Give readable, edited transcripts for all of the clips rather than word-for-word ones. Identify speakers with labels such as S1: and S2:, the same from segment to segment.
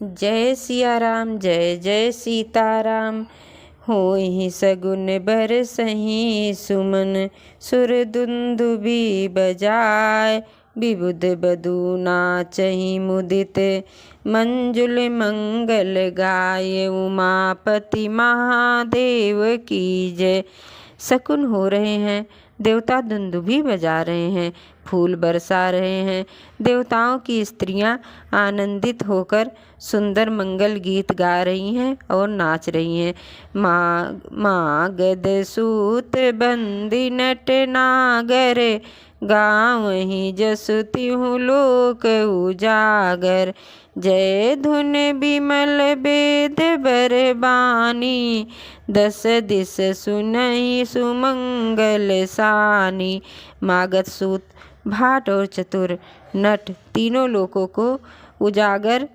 S1: जय सिया राम जय जय सीताराम। होहि सगुन बरसहि सुमन सुर दुंदुबी बजाय। विबुध बधू नाचहि मुदित मंजुल मंगल गाय। उमापति महादेव की जय। शकुन हो रहे हैं, देवता दुंदुभी बजा रहे हैं, फूल बरसा रहे हैं। देवताओं की स्त्रियां आनंदित होकर सुंदर मंगल गीत गा रही हैं और नाच रही हैं। मागध सूत बंदी नट नागर। गावहीं जसु तिहुँ लोक उजागर। जय धुन बिमल वेद बरबानी। दस दिस सुनहि सुमंगल सानी। मागध सूत भाट और चतुर नट तीनों लोकों को उजागर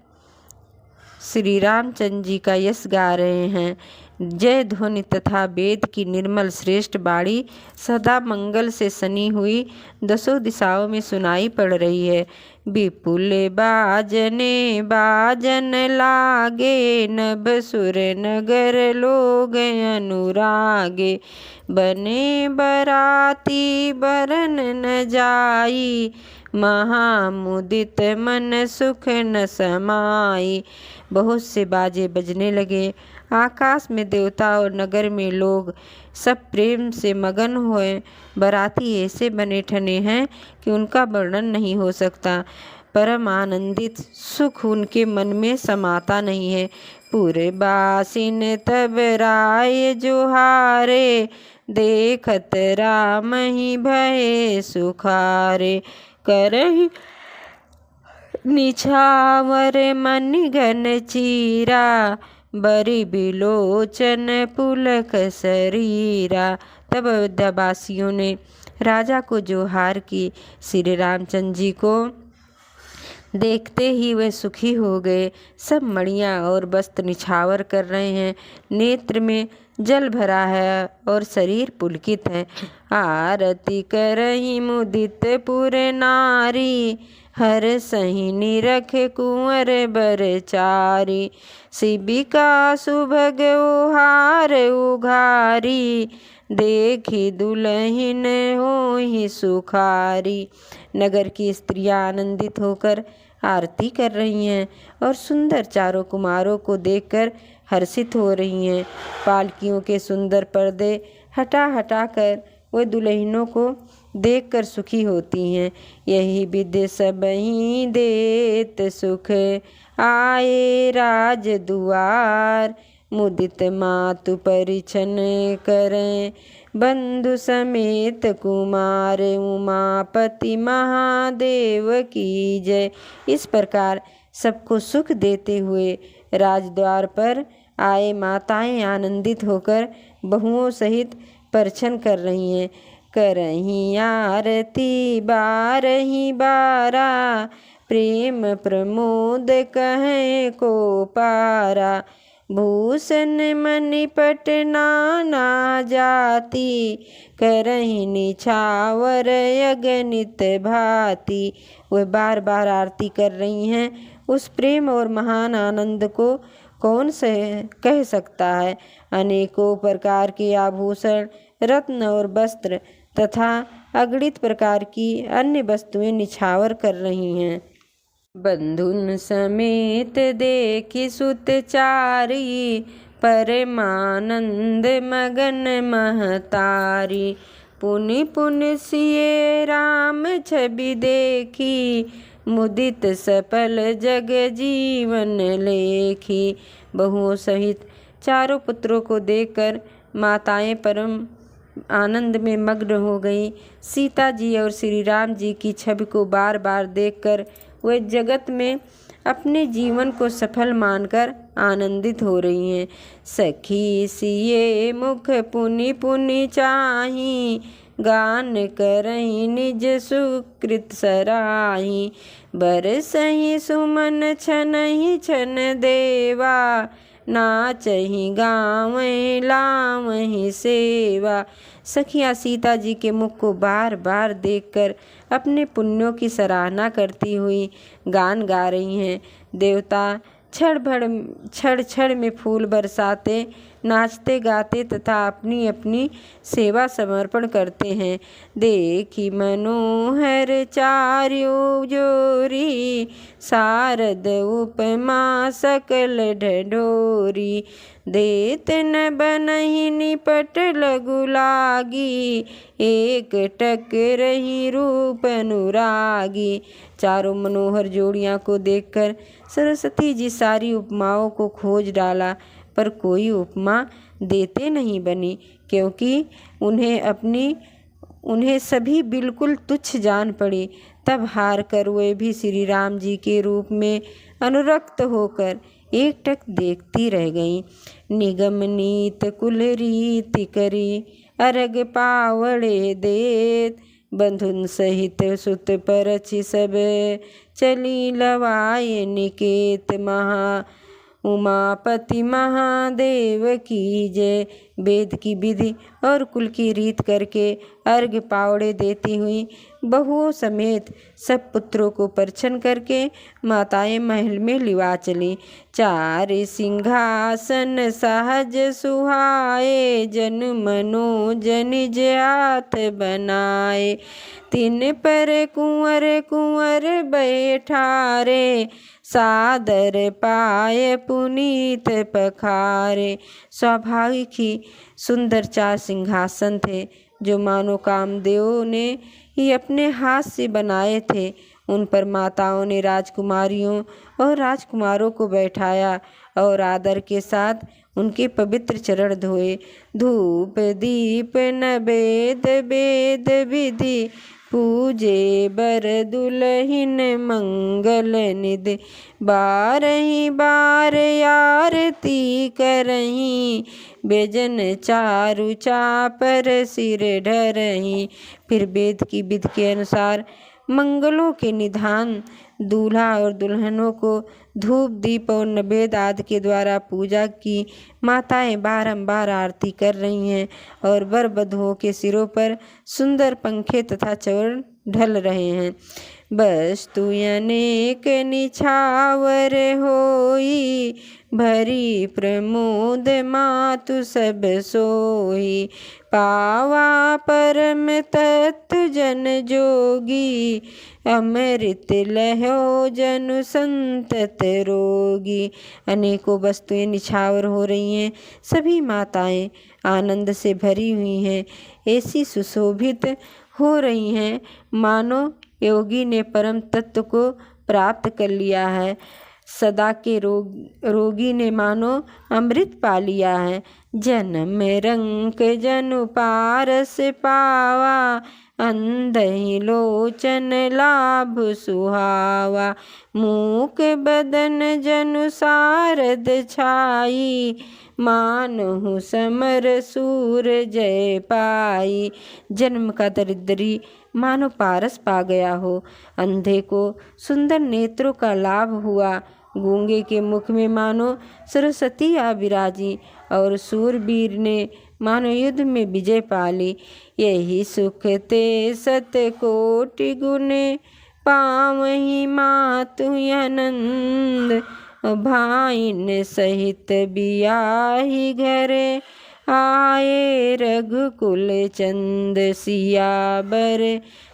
S1: श्री रामचंद्र जी का यश गा रहे हैं। जय ध्वनि तथा वेद की निर्मल श्रेष्ठ बाणी सदा मंगल से सनी हुई दसों दिशाओं में सुनाई पड़ रही है। विपुल बाजने बाजन लागे। नभ सुर नगर लोग अनुरागे। बने बराती बरन न जाई। महामुदित मन सुख न समाई। बहुत से बाजे बजने लगे। आकाश में देवता और नगर में लोग सब प्रेम से मगन हुए। बराती ऐसे बने ठने हैं कि उनका वर्णन नहीं हो सकता। परम आनंदित सुख उनके मन में समाता नहीं है। पूरे बासिन तब राय जोहारे। देखत राम ही भये सुखारे। करहि निछावर मणिगण चीरा। बरी बिलोचन पुलक शरीरा। तब अयोध्यावासियों ने राजा को जोहार की। श्री रामचंद्र जी को देखते ही वे सुखी हो गए। सब मणियाँ और वस्त्र निछावर कर रहे हैं। नेत्र में जल भरा है और शरीर पुलकित है। आरती करहि मुदित पुर नारी। हर सही निरख कुंवर बरचारी। शिबिका सुभग ओहार उघारी। देखी दुलहिन होहि सुखारी। नगर की स्त्रियां आनंदित होकर आरती कर रही हैं और सुंदर चारों कुमारों को देखकर हर्षित हो रही हैं। पालकियों के सुंदर पर्दे हटा हटा कर वे दुल्हनों को देखकर सुखी होती हैं। यही विधि सबहि देत सुख। आए राज दुआर। मुदित मातु परिछन करें। बंधु समेत कुमार। उमापति महादेव की जय। इस प्रकार सबको सुख देते हुए राजद्वार पर आए माताएं आनंदित होकर बहुओं सहित परछन कर रही हैं। करही आरती बारही बारा। प्रेम प्रमोद कहें को पारा। भूषण मणिपट नाना जाति। करही निछावर अगणित भांति। वह बार बार आरती कर रही हैं। उस प्रेम और महान आनंद को कौन से कह सकता है। अनेकों प्रकार के आभूषण रत्न और वस्त्र तथा अगणित प्रकार की अन्य वस्तुएं निछावर कर रही हैं। बंधुन समेत देखी सुतचारी। परमानंद मगन महतारी। पुनि पुनि सिए राम छवि देखी। मुदित सफल जग जीवन लेखी। बहुओं सहित चारों पुत्रों को देखकर माताएं परम आनंद में मग्न हो गई। सीता जी और श्री राम जी की छवि को बार बार देखकर वे जगत में अपने जीवन को सफल मानकर आनंदित हो रही हैं। सखी सिए मुख पुनि पुनि चाही। गान करहि निज सुकृत सराही। बरसहि सुमन छनहि छन देवा। नाचहि गावहीं लावहीं सेवा। सखियाँ सीता जी के मुख को बार बार देखकर अपने पुण्यों की सराहना करती हुई गान गा रही हैं। देवता क्षण क्षण में फूल बरसाते, नाचते गाते तथा अपनी अपनी सेवा समर्पण करते हैं। देखी मनोहर चार्यो जोरी, शारद उपमा सकल ढढोरी। देत न बनहि निपट लगु लागी, एक टक रही रूप अनुरागी। चारों मनोहर जोड़ियां को देखकर सरस्वती जी सारी उपमाओं को खोज डाला, पर कोई उपमा देते नहीं बनी, क्योंकि उन्हें सभी बिल्कुल तुच्छ जान पड़ी। तब हार कर वे भी श्री राम जी के रूप में अनुरक्त होकर एकटक देखती रह गईं। निगम नीत कुल रीति करी, अर्घ पावड़े देत। बंधुन सहित सुत परछि सब, चली लवाए निकेत। उमापति महादेव की जय। वेद की विधि और कुल की रीत करके अर्घ पावड़े देती हुई बहुओं समेत सब पुत्रों को परिछन करके माताएं महल में लिवा चली। चार सिंहासन सहज सुहाए, जन मनोज निज हाथ बनाए। तीन पर कुंवर बैठारे, सादर पाए पुनीत पखारे। स्वाभाविक ही सुंदर चार सिंहासन थे, जो मानो कामदेव ने ही अपने हाथ से बनाए थे। उन पर माताओं ने राजकुमारियों और राजकुमारों को बैठाया और आदर के साथ उनके पवित्र चरण धोए। धूप दीप नवेद वेद विधि, पूजे बर दुल्हिन मंगल निधि। बारही बार आरती करहीं, बेजन चारु चापर सिर ढरहीं। फिर वेद की विधि के अनुसार मंगलों के निधान दूल्हा और दुल्हनों को धूप दीप और नवेद आदि के द्वारा पूजा की। माताएं बारंबार आरती कर रही हैं और वर वधुओं के सिरों पर सुंदर पंखे तथा चवर ढल रहे हैं। वस्तु अनेक निछावर होई, भरी प्रमोद मातु सब सोई। पावा परम तत्व जन जोगी, अमृत लहो जनु संतत रोगी। अनेकों वस्तुएं निछावर हो रही हैं, सभी माताएं आनंद से भरी हुई हैं, ऐसी सुशोभित हो रही हैं मानो योगी ने परम तत्व को प्राप्त कर लिया है। सदा के रोगी ने मानो अमृत पा लिया है। जन्म रंक जनु पारस पावा, अंधहि लोचन लाभ सुहावा। मूक बदन जनु सारद छाई, मानहु समर सूर जय पाई। जन्म का दरिद्री मानो पारस पा गया हो, अंधे को सुंदर नेत्रों का लाभ हुआ, गूंगे के मुख में मानो सरस्वती आ विराजी और सूरवीर ने मानो युद्ध में विजय पाली। यही सुख ते सत कोटि गुने, पावहि मातु आनंद। भाइन सहित बियाहि घरे, आए रघुकुल चंद सियावर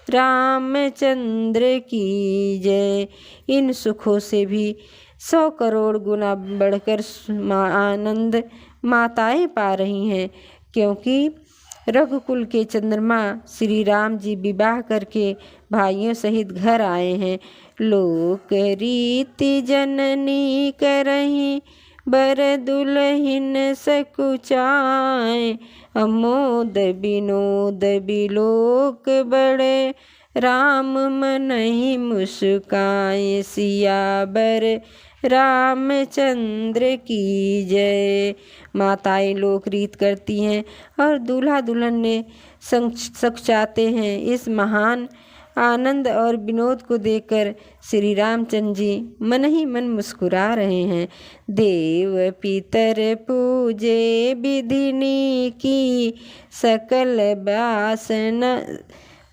S1: रामचंद्र की जय। इन सुखों से भी 100 करोड़ गुना बढ़कर आनंद माताएं पा रही हैं, क्योंकि रघुकुल के चंद्रमा श्री राम जी विवाह करके भाइयों सहित घर आए हैं। लोक रीति जननी करहीं, बर दुल्हिन सकुचाए। अमोद विनोद बिलोक बड़े, राम मनहि मुस्काए। सियावर रामचंद्र की जय। माताएं लोक रीत करती हैं और दूल्हा दुल्हन ने सकुचाते हैं। इस महान आनंद और विनोद को देखकर श्री रामचंद्र जी मन ही मन मुस्कुरा रहे हैं। देव पितर पूजे विधिनी की, सकल वासना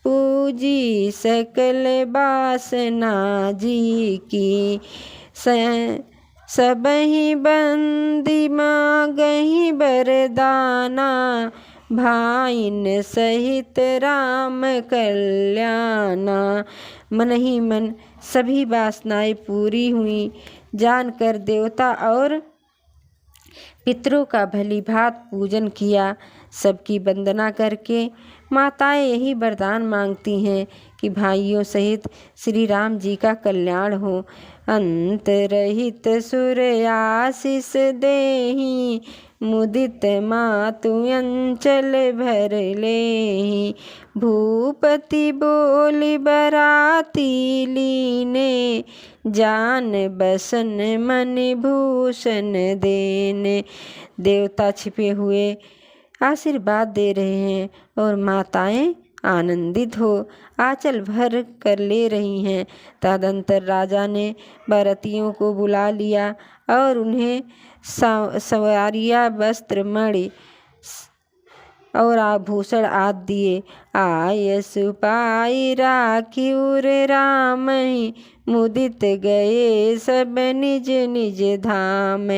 S1: पूजी सकल वासना जी की। सबहि बंदी मांगहि बरदाना, भाइन सहित राम कल्याणा। मन ही मन सभी वासनाएं पूरी हुई। जानकर देवता और पितरों का भली भांति पूजन किया। सबकी वंदना करके माताएं यही वरदान मांगती हैं कि भाइयों सहित श्री राम जी का कल्याण हो। अंत रहित सुर आशीष देहि, मुदित मातु अंचल भर लेहि। भूपति बोली बराती लीने, जान बसन मन भूषण देने। देवता छिपे हुए आशीर्वाद दे रहे हैं और माताएं आनंदित हो आंचल भर कर ले रही हैं। तदंतर राजा ने बारातियों को बुला लिया और उन्हें सवारियाँ, वस्त्र, मणि और आभूषण आदि दिए। आयसु पाई राखी उर राम, मुदित गए सब निज निज धाम।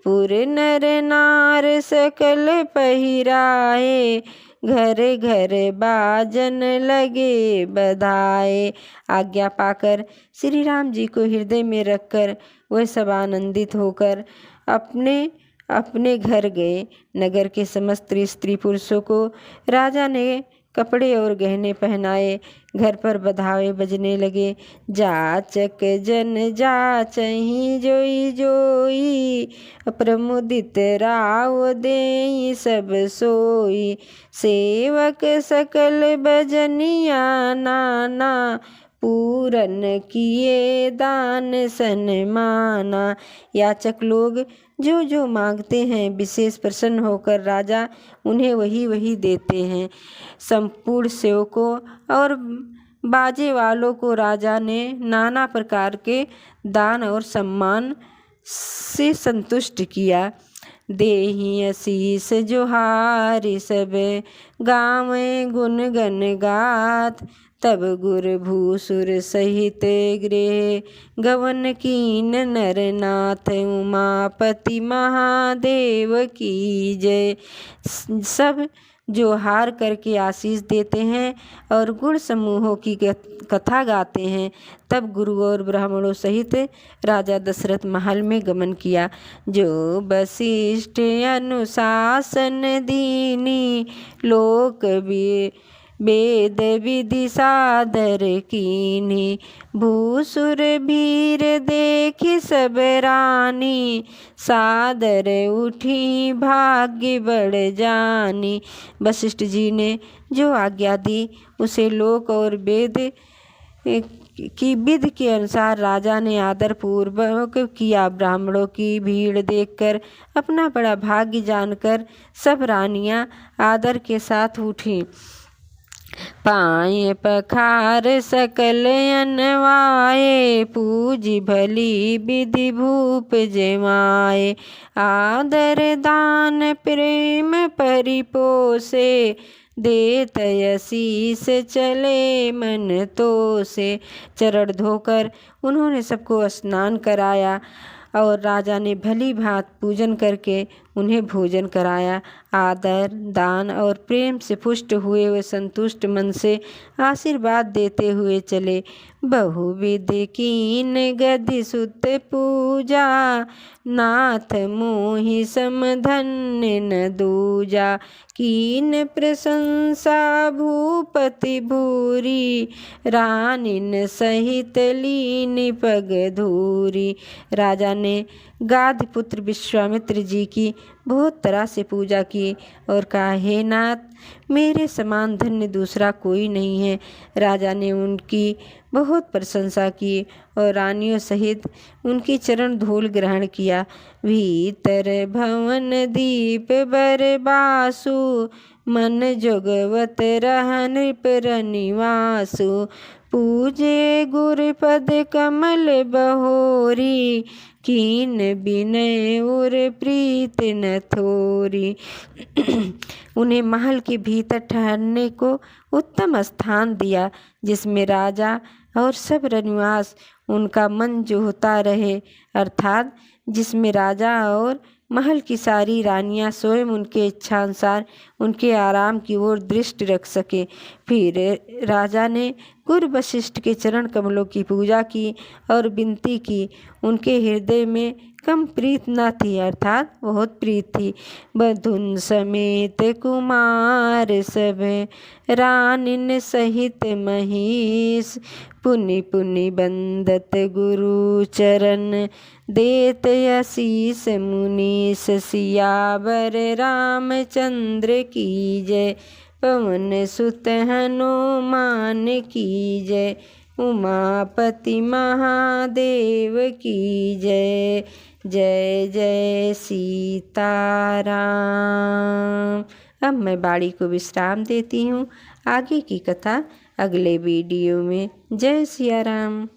S1: पुर नर नार सकल पहिराए, घर घर बाजन लगे बधाए। आज्ञा पाकर श्री राम जी को हृदय में रखकर वह सब आनंदित होकर अपने अपने घर गए। नगर के समस्त स्त्री पुरुषों को राजा ने कपड़े और गहने पहनाए। घर पर बधावे बजने लगे। जाचक जन जाचहि जोई जोई, प्रमुदित राव देई सब सोई। सेवक सकल बजनिया नाना, पूरन किए दान सन्माना। याचक लोग जो जो मांगते हैं विशेष प्रसन्न होकर राजा उन्हें वही वही देते हैं। संपूर्ण सेवकों और बाजे वालों को राजा ने नाना प्रकार के दान और सम्मान से संतुष्ट किया। देहि आशीष जोहारि सब, गावें गुण गण गाथ। तब गुर भूसुर सहित गृह, गवन कीन नर नाथ। उमापति महादेव की जय। सब जो हार करके आशीष देते हैं और गुण समूहों की कथा गाते हैं। तब गुरु और ब्राह्मणों सहित राजा दशरथ महल में गमन किया। जो वशिष्ठ अनुशासन दीनी, लोक वेद विधि सादर कीनी। भूसुर भीर देखी सब रानी, सादर उठी भाग्य बढ़ जानी। वशिष्ठ जी ने जो आज्ञा दी उसे लोक और वेद की विधि के अनुसार राजा ने आदर पूर्वक किया। ब्राह्मणों की भीड़ देखकर अपना बड़ा भाग्य जानकर सब रानियां आदर के साथ उठी। पाए पखार सकल अनवाए, पूजी भली विधि भूप जमाए। आदर दान प्रेम परिपोषे, देत आशीष चले मन तो से। चरण धोकर उन्होंने सबको स्नान कराया और राजा ने भली भांत पूजन करके उन्हें भोजन कराया। आदर दान और प्रेम से पुष्ट हुए वे संतुष्ट मन से आशीर्वाद देते हुए चले। बहुविध कीन गति सुत पूजा, नाथ मोहि समधन्य न दूजा। कीन प्रशंसा भूपति भूरी, रानिन सहित लीन पग धूरी। राजा ने गाध पुत्र विश्वामित्र जी की बहुत तरह से पूजा की और कहा, हे नाथ, मेरे समान धन्य दूसरा कोई नहीं है। राजा ने उनकी बहुत प्रशंसा की और रानियों सहित उनकी चरण धूल ग्रहण किया। भीतर भवन दीप बरबासु, मन जोगवत रहन पर निवासु। पूजे गुरुपद कमल बहोरी, कीन विनय और प्रीत न थोरी। उन्हें महल के भीतर ठहरने को उत्तम स्थान दिया, जिसमें राजा और सब रनिवास उनका मन जोहता रहे, अर्थात जिसमें राजा और महल की सारी रानियां स्वयं उनके इच्छानुसार उनके आराम की ओर दृष्टि रख सके। फिर राजा ने गुरु वशिष्ठ के चरण कमलों की पूजा की और विनती की। उनके हृदय में कम प्रीत न थी, अर्थात बहुत प्रीत थी। बधुन समेत कुमार सब रानिन सहित महिष, पुनि पुनि बंदत गुरु चरण, देत आशीष मुनीष। सियावर रामचंद्र की जय, पवन सुत हनुमान की जय, उमापति महादेव की जय। जय जय सीताराम। अब मैं बाड़ी को विश्राम देती हूँ। आगे की कथा अगले वीडियो में। जय सिया राम।